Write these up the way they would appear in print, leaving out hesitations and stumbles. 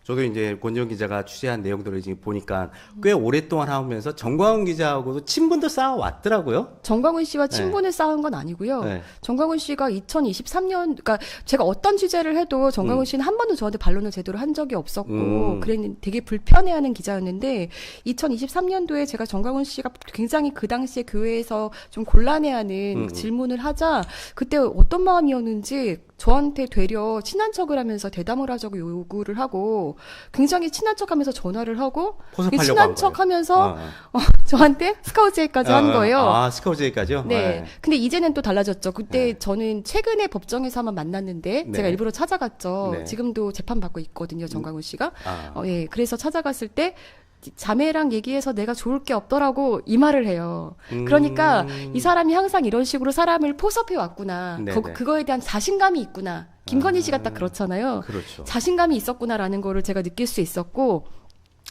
저도 이제 권지훈 기자가 취재한 내용들을 지금 보니까 꽤 오랫동안 하면서 정광훈 기자하고도 친분도 쌓아왔더라고요. 정광훈 씨와 친분을 쌓은 건 아니고요. 네. 정광훈 씨가 2023년, 그러니까 제가 어떤 취재를 해도 정광훈 씨는 한 번도 저한테 반론을 제대로 한 적이 없었고, 그랬는데 되게 불편해하는 기자였는데, 2023년도에 제가 정광훈 씨가 굉장히 그 당시에 교회에서 좀 곤란해하는 질문을 하자, 그때 어떤 마음이었는지 저한테 되려 친한 척을 하면서 대담을 하자고 요구를 하고 굉장히 친한 척하면서 전화를 하고 친한 척하면서 저한테 스카우트제의까지 한 거예요. 아, 스카우트제의까지요? 네. 근데 이제는 또 달라졌죠. 그때 저는 최근에 법정에서만 만났는데 제가 일부러 찾아갔죠. 지금도 재판 받고 있거든요, 정광훈 씨가. 예. 그래서 찾아갔을 때 자매랑 얘기해서 내가 좋을 게 없더라고 이 말을 해요. 그러니까 이 사람이 항상 이런 식으로 사람을 포섭해 왔구나. 그거에 대한 자신감이 있구나. 김건희 씨가 딱 그렇잖아요. 그렇죠. 자신감이 있었구나라는 거를 제가 느낄 수 있었고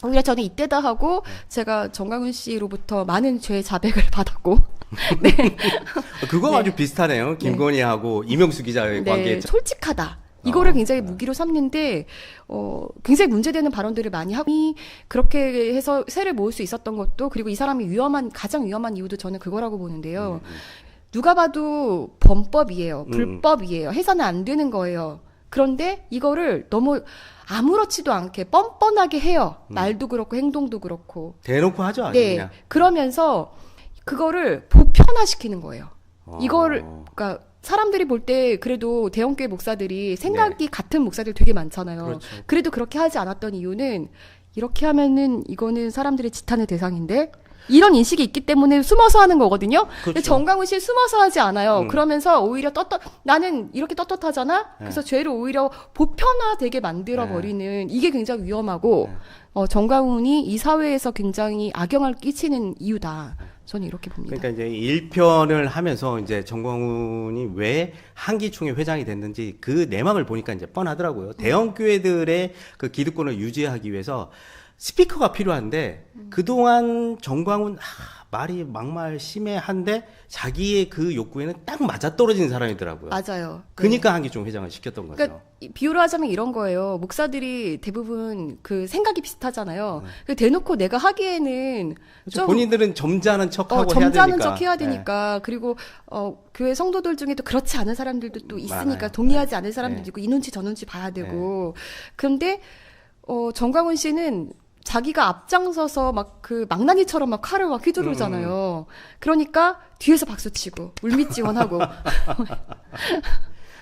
오히려 저는 이때다 하고 제가 정광훈 씨로부터 많은 죄 자백을 받았고 네. 그거 아주 비슷하네요. 김건희하고 이명수 기자의 관계. 솔직하다. 이거를 굉장히 무기로 삼는데 굉장히 문제되는 발언들을 많이 하고 그렇게 해서 세를 모을 수 있었던 것도 그리고 이 사람이 가장 위험한 이유도 저는 그거라고 보는데요. 누가 봐도 범법이에요. 불법이에요. 해서는 안 되는 거예요. 그런데 이거를 너무 아무렇지도 않게 뻔뻔하게 해요. 말도 그렇고 행동도 그렇고. 대놓고 하죠. 아주 네. 그냥. 그러면서 그거를 보편화시키는 거예요. 이거를 그러니까 사람들이 볼 때 그래도 대형교회 목사들이 생각이 같은 목사들 되게 많잖아요. 그렇죠. 그래도 그렇게 하지 않았던 이유는 이렇게 하면은 이거는 사람들의 지탄의 대상인데 이런 인식이 있기 때문에 숨어서 하는 거거든요. 근데 정광훈 씨 숨어서 하지 않아요. 그러면서 오히려 나는 이렇게 떳떳하잖아. 그래서 죄를 오히려 보편화되게 만들어 버리는 이게 굉장히 위험하고 정광훈이 이 사회에서 굉장히 악영향을 끼치는 이유다. 저는 이렇게 봅니다. 그러니까 이제 1편을 하면서 이제 정광훈이 왜 한기총회 회장이 됐는지 그 내막을 보니까 이제 뻔하더라고요. 대형 교회들의 그 기득권을 유지하기 위해서 스피커가 필요한데 그동안 정광훈 말이 막말 심해한데 자기의 그 욕구에는 딱 맞아떨어지는 사람이더라고요. 맞아요. 그러니까 한기총 회장을 시켰던 거죠. 그러니까 비유를 하자면 이런 거예요. 목사들이 대부분 그 생각이 비슷하잖아요. 대놓고 내가 하기에는 그렇죠. 본인들은 점잖은 척하고 해야 되니까. 점잖은 척 해야 되니까. 그리고 교회 성도들 중에도 그렇지 않은 사람들도 또 있으니까 많아요. 동의하지 않은 사람들도 있고 이 눈치 저 눈치 봐야 되고. 그런데 정광훈 씨는 자기가 앞장서서 막 그 망나니처럼 막 칼을 막 휘두르잖아요. 그러니까 뒤에서 박수치고 물밑 지원하고.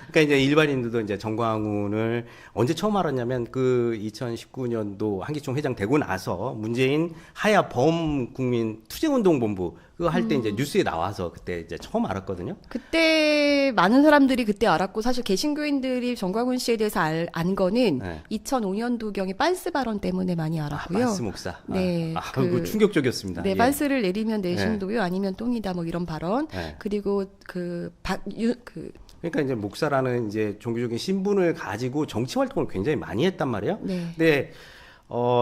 그러니까 이제 일반인들도 이제 정광훈을 언제 처음 알았냐면 그 2019년도 한기총 회장 되고 나서 문재인 하야 범국민 투쟁운동본부 그거 할 때 이제 뉴스에 나와서 그때 이제 처음 알았거든요. 그때 많은 사람들이 그때 알았고 사실 개신교인들이 정광훈 씨에 대해서 안 거는 2005년도경의 빤스 발언 때문에 많이 알았고요. 빤스 목사. 네. 그거 충격적이었습니다. 네, 빤스를 내리면 내신도요 아니면 똥이다 뭐 이런 발언. 그리고 그러니까 이제 목사라는 이제 종교적인 신분을 가지고 정치 활동을 굉장히 많이 했단 말이에요. 네. 근데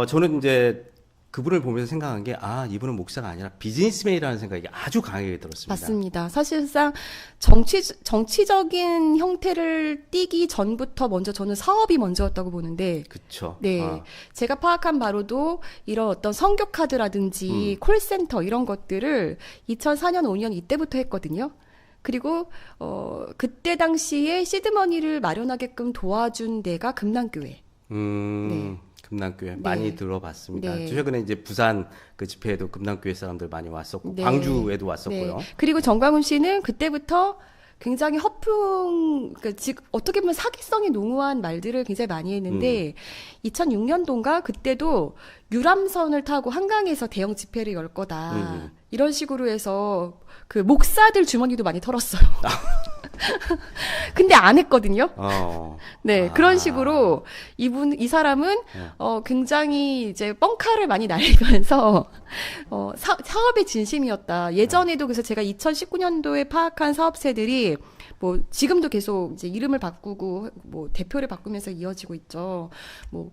저는 이제 그분을 보면서 생각한 게 이분은 목사가 아니라 비즈니스맨이라는 생각이 아주 강하게 들었습니다. 맞습니다. 사실상 정치적인 형태를 띠기 전부터 먼저 저는 사업이 먼저였다고 보는데. 그렇죠. 네, 제가 파악한 바로도 이런 어떤 성교 카드라든지 콜센터 이런 것들을 2004년 5년 이때부터 했거든요. 그리고 그때 당시에 시드머니를 마련하게끔 도와준 데가 금남교회. 네. 금남교회 많이 들어봤습니다. 최근에 이제 부산 그 집회에도 금남교회 사람들 많이 왔었고 광주에도 왔었고요. 그리고 정광훈 씨는 그때부터 굉장히 그러니까 어떻게 보면 사기성이 농후한 말들을 굉장히 많이 했는데 2006년도인가 그때도 유람선을 타고 한강에서 대형 집회를 열 거다. 이런 식으로 해서 그 목사들 주머니도 많이 털었어요. 근데 안 했거든요. 네, 그런 식으로 이 사람은 굉장히 이제 뻥카를 많이 날리면서 사업의 진심이었다. 예전에도 그래서 제가 2019년도에 파악한 사업체들이 뭐 지금도 계속 이제 이름을 바꾸고 뭐 대표를 바꾸면서 이어지고 있죠. 뭐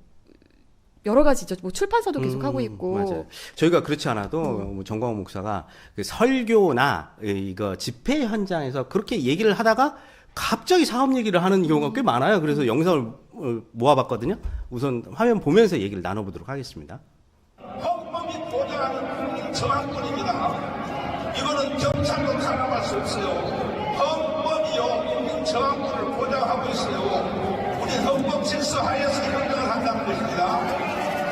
여러 가지죠. 뭐 출판사도 계속 하고 있고. 맞아요. 저희가 그렇지 않아도 정광훈 목사가 그 설교나 이거 집회 현장에서 그렇게 얘기를 하다가 갑자기 사업 얘기를 하는 경우가 꽤 많아요. 그래서 영상을 모아봤거든요. 우선 화면 보면서 얘기를 나눠보도록 하겠습니다. 헌법이 보장하는 국민 저항권입니다. 이거는 경찰도 탄압할 수 없어요. 헌법이요 국민 저항권을 보장하고 있어요. 우리 헌법 질서하에서 행정을 한다는 것입니다.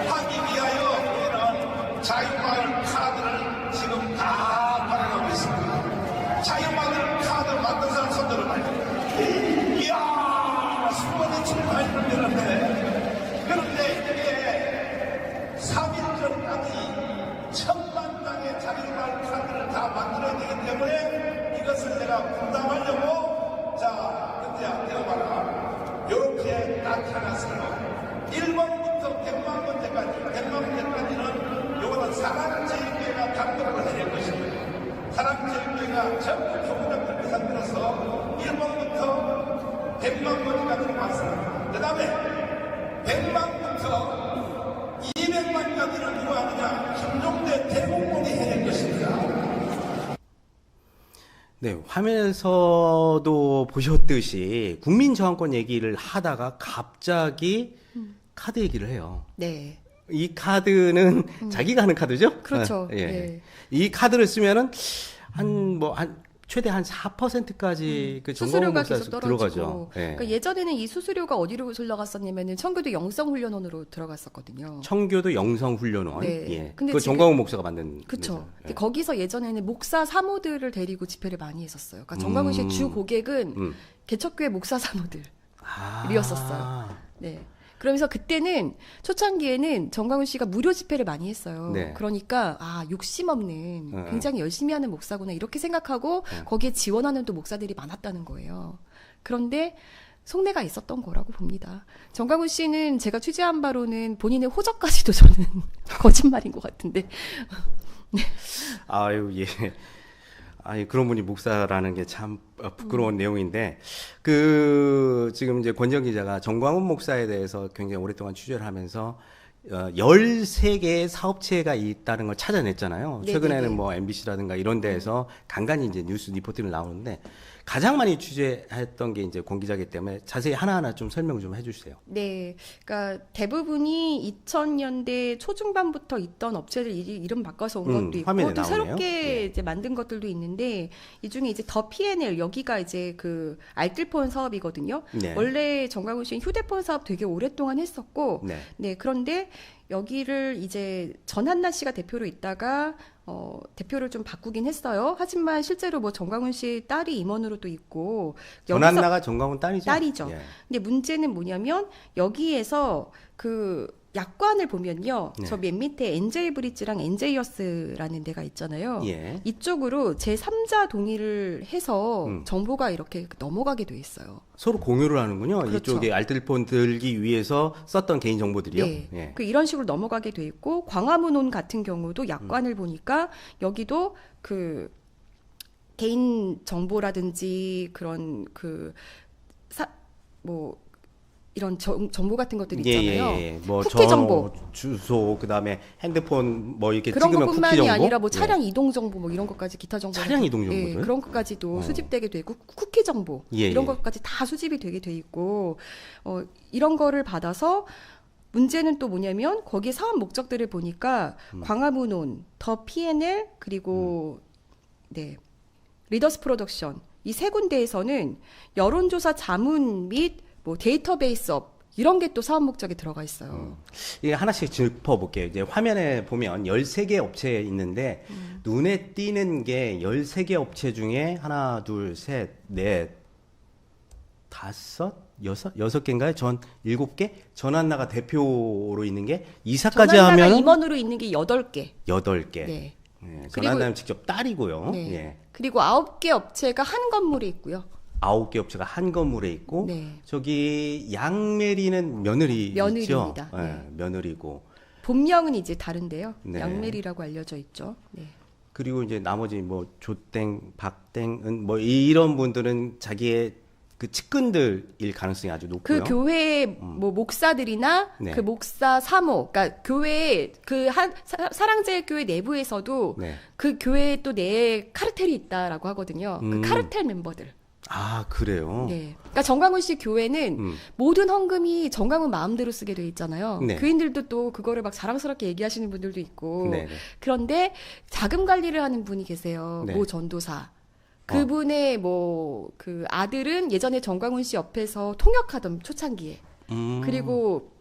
하기 위하여 우리는 자유마을 카드를 지금 다 발행하고 있습니다. 자유마을 카드 만든 사람 손들어 봐요. 이야 수많은 출판을 되는데 그런데 이게 3일 전까지 1000만 장의 자유마을 카드를 다 만들어야 되기 때문에 이것을 내가 분담하려고 자 현재야 되어봐라 이렇게 나타났어요. 1번부터 100만 번째까지 100만 번째까지는 요거는 사랑제일교회가 당도를 해낼 것입니다. 사랑제일교회가 전부 교부장들 예산들어서 1번부터 100만 번까지 왔습니다. 그 다음에 100만부터 200만까지는 누가 하느냐 김종대 대공무원이 해낼 것입니다. 네, 화면에서도 보셨듯이 국민 저항권 얘기를 하다가 갑자기 카드 얘기를 해요. 네. 이 카드는 자기가 하는 카드죠? 그렇죠. 예. 네. 이 카드를 쓰면은 최대 한 4%까지 그 수수료가 전광훈 계속 목사 떨어지고. 들어가죠. 예. 그러니까 예전에는 이 수수료가 어디로 흘러갔었냐면은 청교도 영성훈련원으로 들어갔었거든요. 청교도 영성훈련원. 네. 예. 근데 그 지금- 전광훈 목사가 만든. 그렇죠. 데죠. 근데 거기서 예전에는 목사 사모들을 데리고 집회를 많이 했었어요. 그러니까 정광훈 씨의 주 고객은 음. 개척교회 목사 사모들. 아. 이었었어요. 네. 그러면서 그때는 초창기에는 정광훈 씨가 무료 집회를 많이 했어요. 네. 그러니까 욕심 없는 네. 굉장히 열심히 하는 목사구나 이렇게 생각하고 거기에 지원하는 또 목사들이 많았다는 거예요. 그런데 속내가 있었던 거라고 봅니다. 정광훈 씨는 제가 취재한 바로는 본인의 호적까지도 저는 거짓말인 것 같은데. 아유, 예. 아니, 그런 분이 목사라는 게 참 부끄러운 내용인데, 지금 이제 권정 기자가 정광훈 목사에 대해서 굉장히 오랫동안 취재를 하면서, 13개의 사업체가 있다는 걸 찾아냈잖아요. 네네네. 최근에는 뭐 MBC라든가 이런 데에서 간간히 이제 뉴스 리포트를 나오는데, 가장 많이 취재했던 게 이제 권 기자이기 때문에 자세히 하나하나 좀 설명 좀 해주세요. 네, 그러니까 대부분이 2000년대 초중반부터 있던 업체들 이름 바꿔서 온 것도 있고 화면에 또 나오네요. 새롭게 네. 이제 만든 것들도 있는데 이 중에 이제 더 P&L 여기가 이제 그 알뜰폰 사업이거든요. 네. 원래 정광훈 씨는 휴대폰 사업 되게 오랫동안 했었고, 네. 네 그런데 여기를 이제 전한나 씨가 대표로 있다가 대표를 좀 바꾸긴 했어요. 하지만 실제로 뭐 정광훈 씨 딸이 임원으로 또 있고 전한나가 정광훈 딸이죠? 딸이죠. 예. 근데 문제는 뭐냐면 여기에서 그 약관을 보면요. 네. 저 맨 밑에 NJ 브릿지랑 NJ어스라는 데가 있잖아요. 예. 이쪽으로 제3자 동의를 해서 음. 정보가 이렇게 넘어가게 돼 있어요. 서로 공유를 하는군요. 그렇죠. 이쪽에 알뜰폰 들기 위해서 썼던 개인 정보들이요. 네. 예. 그 이런 식으로 넘어가게 돼 있고 광화문온 같은 경우도 약관을 보니까 여기도 그 개인 정보라든지 그런 뭐 이런 정보 같은 것들 있잖아요. 예. 뭐 쿠키 정보. 주소, 그다음에 핸드폰 뭐 이렇게 그런 찍으면 쿠키 것뿐만이 정보. 아니라 뭐 예. 차량 이동 정보 뭐 이런 것까지 기타 정보 차량 이동 정보도요? 예, 그런 것까지도 수집되게 되고 쿠키 정보 이런 것까지 다 수집이 되게 돼 있고 이런 거를 받아서 문제는 또 뭐냐면 거기 사업 목적들을 보니까 광화문온, 더 P&L 그리고 네 리더스 프로덕션 이 세 군데에서는 여론조사 자문 및 뭐 데이터베이스업 이런 게 또 사업 목적에 들어가 있어요. 이게 하나씩 짚어볼게요. 이제 화면에 보면 13개 업체 있는데 눈에 띄는 게 13개 업체 중에 하나, 둘, 셋, 넷, 다섯, 여섯 개인가요? 7개? 전한나가 대표로 있는 게 이사까지 전환나가 하면 임원으로 있는 게 8개. 8개. 네. 예, 그리고- 전한나는 직접 딸이고요. 네. 예. 그리고 9개 업체가 한 건물에 있고요. 9개 업체가 한 건물에 있고 네. 저기 양메리는 며느리 며느리입니다. 있죠? 예, 네. 며느리고 본명은 이제 다른데요. 네. 양멜이라고 알려져 있죠. 네. 그리고 이제 나머지 뭐 조땡, 박땡은 뭐 이런 분들은 자기의 그 측근들일 가능성이 아주 높고요. 그 교회 뭐 목사들이나 네. 그 목사 사모, 그러니까 교회 그 한 사랑제일교회 내부에서도 네. 그 교회에 또 내에 카르텔이 있다라고 하거든요. 그 카르텔 멤버들. 아, 그래요? 네. 그러니까 정광훈 씨 교회는 모든 헌금이 정광훈 마음대로 쓰게 돼 있잖아요. 네. 교인들도 또 그거를 막 자랑스럽게 얘기하시는 분들도 있고. 네. 그런데 자금 관리를 하는 분이 계세요. 네. 모 전도사. 그분의 뭐 그 아들은 예전에 정광훈 씨 옆에서 통역하던 초창기에. 그리고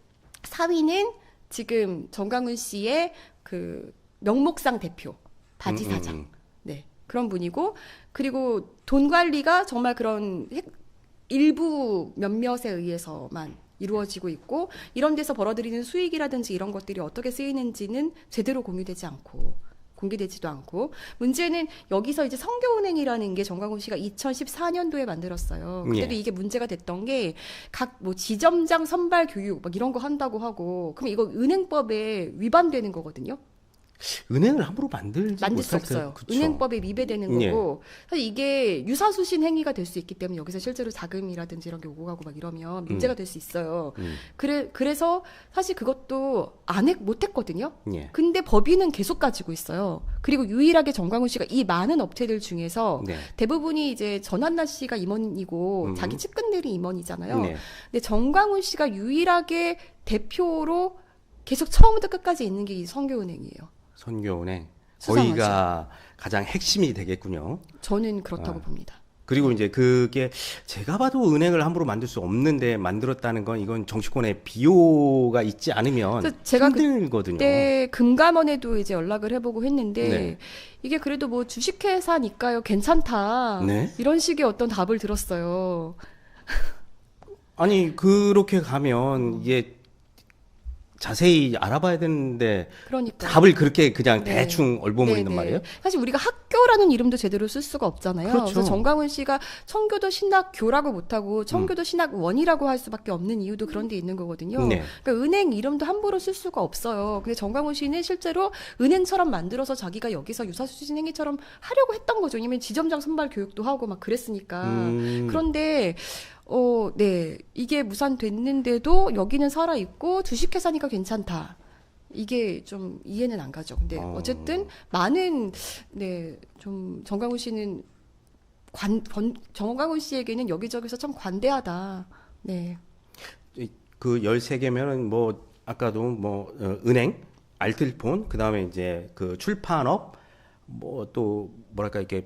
사위는 지금 정광훈 씨의 그 명목상 대표, 바지 사장. 네. 그런 분이고, 그리고 돈 관리가 정말 그런 일부 몇몇에 의해서만 이루어지고 있고, 이런 데서 벌어들이는 수익이라든지 이런 것들이 어떻게 쓰이는지는 제대로 공유되지 않고, 공개되지도 않고, 문제는 여기서 이제 성교은행이라는 게 정광훈 씨가 2014년도에 만들었어요. 그때도 예. 이게 문제가 됐던 게 각 뭐 지점장 선발 교육 막 이런 거 한다고 하고, 그럼 이거 은행법에 위반되는 거거든요. 은행을 함부로 만들 수 없어요. 은행법에 위배되는 예. 거고, 사실 이게 유사수신 행위가 될 수 있기 때문에 여기서 실제로 자금이라든지 이런 게 오고 가고 막 이러면 문제가 될 수 있어요. 그래서 사실 그것도 못했거든요. 예. 근데 법인은 계속 가지고 있어요. 그리고 유일하게 정광훈 씨가 이 많은 업체들 중에서 네. 대부분이 이제 전한나 씨가 임원이고 자기 측근들이 임원이잖아요. 네. 근데 정광훈 씨가 유일하게 대표로 계속 처음부터 끝까지 있는 게 이 성교은행이에요. 선교은행 수상하죠. 거기가 가장 핵심이 되겠군요. 저는 그렇다고 봅니다. 그리고 이제 그게 제가 봐도 은행을 함부로 만들 수 없는데 만들었다는 건 이건 정치권의 비호가 있지 않으면 그래서 제가 힘들거든요. 그때 금감원에도 이제 연락을 해보고 했는데 네. 이게 그래도 뭐 주식회사니까요, 괜찮다. 네. 이런 식의 어떤 답을 들었어요. 아니 그렇게 가면 이게 자세히 알아봐야 되는데 그러니까 답을 그렇게 그냥 네. 대충 얼버무린단 네네. 말이에요? 사실 우리가 학교라는 이름도 제대로 쓸 수가 없잖아요. 그렇죠. 그래서 정광훈 씨가 청교도 신학교라고 못하고 청교도 신학원이라고 할 수밖에 없는 이유도 그런 데 있는 거거든요. 네. 그러니까 은행 이름도 함부로 쓸 수가 없어요. 근데 정광훈 씨는 실제로 은행처럼 만들어서 자기가 여기서 유사수신 행위처럼 하려고 했던 거죠. 왜냐면 지점장 선발 교육도 하고 막 그랬으니까. 그런데 네. 이게 무산됐는데도 여기는 살아있고 주식회사니까 괜찮다. 이게 좀 이해는 안 가죠. 근데 어쨌든 많은, 네, 좀 정광훈 씨는 정광훈 씨에게는 여기저기서 참 관대하다. 네. 그 13개면은 뭐 아까도 뭐 은행, 알뜰폰, 그다음에 이제 그 출판업 뭐 또 뭐랄까 이렇게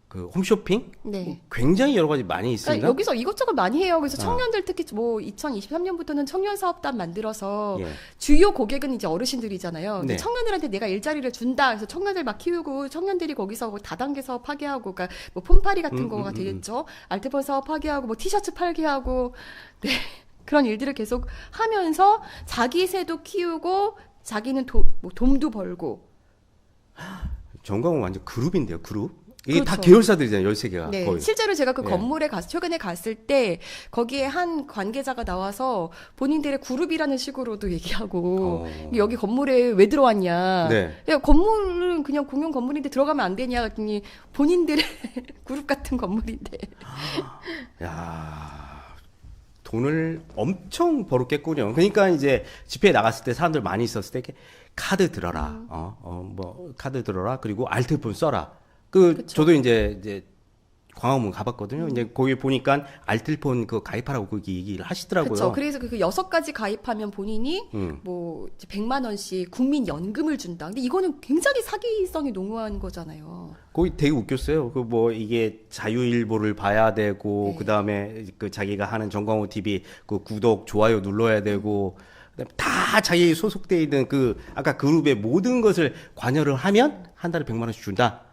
그 홈쇼핑 네. 굉장히 여러 가지 많이 있습니다. 그러니까 여기서 이것저것 많이 해요. 그래서 청년들 특히 뭐 2023년부터는 청년 사업단 만들어서 예. 주요 고객은 이제 어르신들이잖아요. 근데 네. 청년들한테 내가 일자리를 준다. 그래서 청년들 막 키우고 청년들이 거기서 뭐 다단계 사업 하게 하고, 그러니까 뭐 폰파리 같은 거가 되겠죠. 알뜰폰 사업 하게 하고 뭐 티셔츠 팔게 하고, 네. 그런 일들을 계속 하면서 자기 새도 키우고 자기는 뭐 돈도 벌고. 정광훈 완전 그룹인데요, 그룹. 이게 다 그렇죠. 계열사들이잖아요, 13개가 네, 거의. 실제로 제가 그 네. 건물에 최근에 갔을 때 거기에 한 관계자가 나와서 본인들의 그룹이라는 식으로도 얘기하고 여기 건물에 왜 들어왔냐. 네. 야, 건물은 그냥 공용 건물인데 들어가면 안 되냐 그랬더니 본인들의 그룹 같은 건물인데. 야, 돈을 엄청 벌었겠군요. 그러니까 이제 집회에 나갔을 때 사람들 많이 있었을 때 이렇게 카드 들어라. 뭐 카드 들어라. 그리고 알뜰폰 써라. 저도 이제 광화문 가봤거든요. 이제 거기 보니까 알뜰폰 그 가입하라고 거기 얘기를 하시더라고요. 그렇죠. 그래서 그 6가지 가입하면 본인이 뭐 이제 100만 원씩 국민연금을 준다. 근데 이거는 굉장히 사기성이 농후한 거잖아요. 거기 되게 웃겼어요. 그 뭐 이게 자유일보를 봐야 되고 네. 그다음에 그 자기가 하는 정광호 TV 그 구독 좋아요 눌러야 되고 그다음에 다 자기 소속돼 있는 그 아까 그룹의 모든 것을 관여를 하면 한 달에 100만 원씩 준다.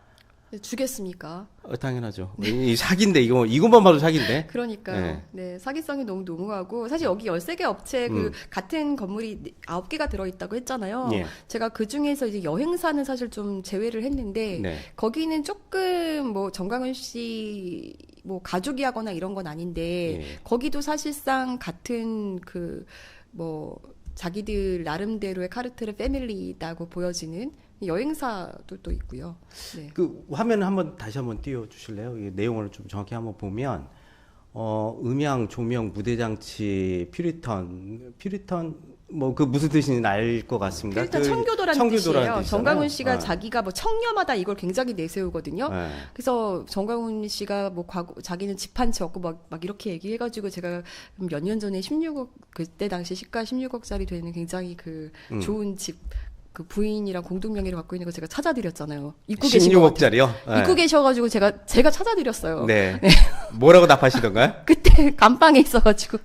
주겠습니까? 당연하죠. 이 사기인데 이것만 봐도 사기인데. 그러니까요. 네. 네, 사기성이 너무 농후하고 사실 여기 13개 업체 그 같은 건물이 9개가 들어 있다고 했잖아요. 예. 제가 그 중에서 이제 여행사는 사실 좀 제외를 했는데 네. 거기는 조금 뭐 정광훈 씨 뭐 가족이 하거나 이런 건 아닌데 예. 거기도 사실상 같은 그 뭐 자기들 나름대로의 카르텔의 패밀리다고 보여지는 여행사도 또 있고요. 네. 그 화면 한번 다시 한번 띄워 주실래요? 이 내용을 좀 정확히 한번 보면 음향, 조명, 무대 장치, 퓨리턴 뭐 그 무슨 뜻인지는 알 것 같습니다. 일단 그 청교도라는 뜻이에요. 뜻이잖아요. 정광훈 씨가 네. 자기가 뭐 청렴하다 이걸 굉장히 내세우거든요. 네. 그래서 정광훈 씨가 뭐 자기는 집 한 채 없고 막 이렇게 얘기해가지고 제가 몇 년 전에 16억 그때 당시 시가 16억짜리 되는 굉장히 그 좋은 집 그 부인이랑 공동명의를 갖고 있는 거 제가 찾아드렸잖아요. 입고 계신 것 같아요. 16억짜리요? 입고 계셔가지고 제가 찾아드렸어요. 네. 뭐라고 답하시던가요? 그때 감방에 있어가지고.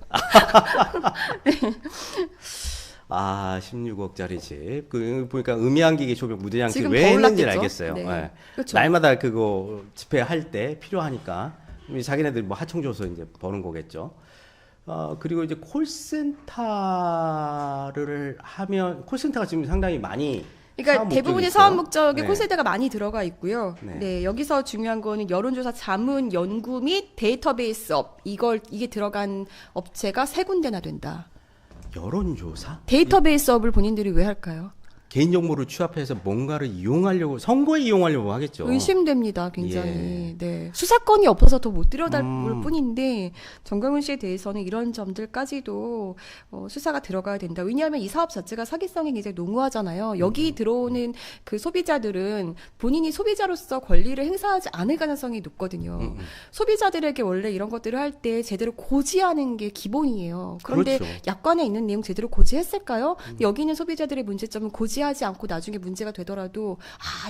아, 16억짜리 집. 그 보니까 음양기계 조명 무대장치 지금 왜 더 했는지 올랐겠죠? 알겠어요. 네. 네. 그렇죠. 날마다 그거 집회할 때 필요하니까 자기네들 뭐 하청 줘서 이제 버는 거겠죠. 그리고 이제 콜센터를 하면 콜센터가 지금 상당히 많이 그러니까 사업 목적이 대부분의 있어요. 사업 목적에 네. 콜센터가 많이 들어가 있고요. 네. 네. 여기서 중요한 거는 여론조사 자문 연구 및 데이터베이스 이게 들어간 업체가 3군데나 된다. 여론조사? 데이터베이스 업을 본인들이 왜 할까요? 개인정보를 취합해서 뭔가를 이용하려고, 선거에 이용하려고 하겠죠. 의심됩니다, 굉장히. 예. 네. 수사권이 없어서 더 못 들여다볼 뿐인데, 정광훈 씨에 대해서는 이런 점들까지도 수사가 들어가야 된다. 왜냐하면 이 사업 자체가 사기성이 굉장히 농후하잖아요. 여기 들어오는 그 소비자들은 본인이 소비자로서 권리를 행사하지 않을 가능성이 높거든요. 소비자들에게 원래 이런 것들을 할 때 제대로 고지하는 게 기본이에요. 그런데 그렇죠. 약관에 있는 내용 제대로 고지했을까요? 여기 있는 소비자들의 문제점은 고지하지 않고 나중에 문제가 되더라도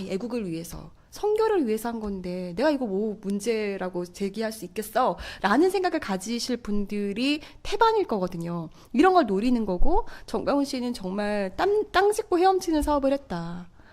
애국을 위해서 선교를 위해서 한 건데 내가 이거 뭐 문제라고 제기할 수 있겠어? 라는 생각을 가지실 분들이 태반일 거거든요. 이런 걸 노리는 거고 정광훈 씨는 정말 땅 짚고 헤엄치는 사업을 했다.